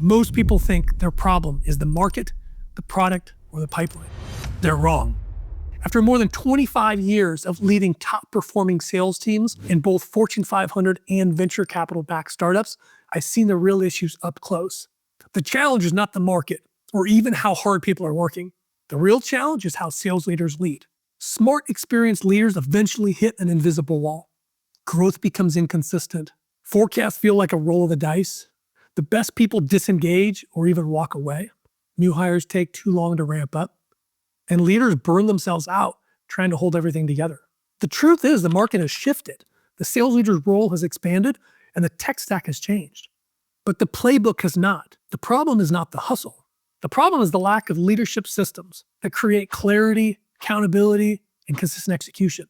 Most people think their problem is the market, the product, or the pipeline. They're wrong. After more than 25 years of leading top-performing sales teams in both Fortune 500 and venture capital-backed startups, I've seen the real issues up close. The challenge is not the market, or even how hard people are working. The real challenge is how sales leaders lead. Smart, experienced leaders eventually hit an invisible wall. Growth becomes inconsistent. Forecasts feel like a roll of the dice. The best people disengage or even walk away. New hires take too long to ramp up. And leaders burn themselves out trying to hold everything together. The truth is the market has shifted. The sales leader's role has expanded and the tech stack has changed. But the playbook has not. The problem is not the hustle. The problem is the lack of leadership systems that create clarity, accountability, and consistent execution.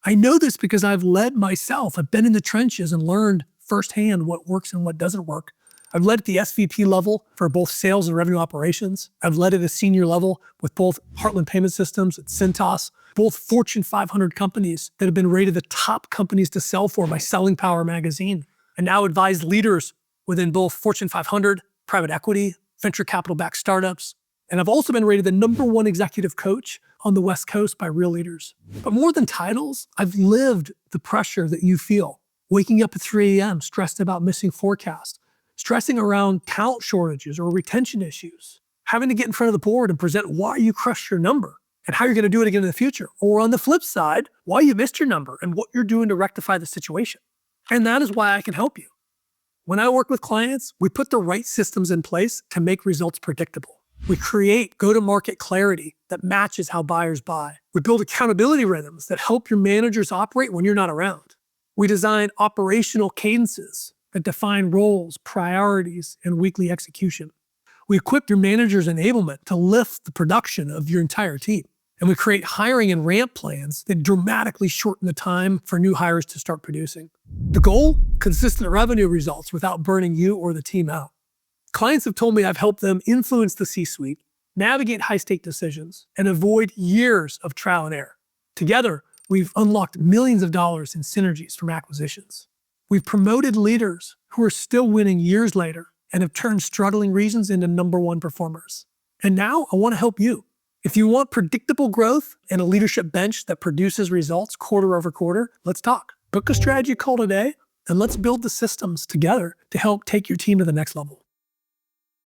I know this because I've led myself. I've been in the trenches and learned firsthand what works and what doesn't work. I've led at the SVP level for both sales and revenue operations. I've led at a senior level with both Heartland Payment Systems and Cintas, both Fortune 500 companies that have been rated the top companies to sell for by Selling Power magazine, and now advise leaders within both Fortune 500, private equity, venture capital-backed startups. And I've also been rated the #1 executive coach on the West Coast by Real Leaders. But more than titles, I've lived the pressure that you feel. Waking up at 3 a.m. stressed about missing forecasts, stressing around talent shortages or retention issues, having to get in front of the board and present why you crushed your number and how you're going to do it again in the future. Or on the flip side, why you missed your number and what you're doing to rectify the situation. And that is why I can help you. When I work with clients, we put the right systems in place to make results predictable. We create go-to-market clarity that matches how buyers buy. We build accountability rhythms that help your managers operate when you're not around. We design operational cadences that define roles, priorities, and weekly execution. We equip your manager's enablement to lift the production of your entire team. And we create hiring and ramp plans that dramatically shorten the time for new hires to start producing. The goal? Consistent revenue results without burning you or the team out. Clients have told me I've helped them influence the C-suite, navigate high-stake decisions, and avoid years of trial and error. Together, we've unlocked millions of dollars in synergies from acquisitions. We've promoted leaders who are still winning years later and have turned struggling regions into #1 performers. And now I want to help you. If you want predictable growth and a leadership bench that produces results quarter over quarter, let's talk. Book a strategy call today, and let's build the systems together to help take your team to the next level.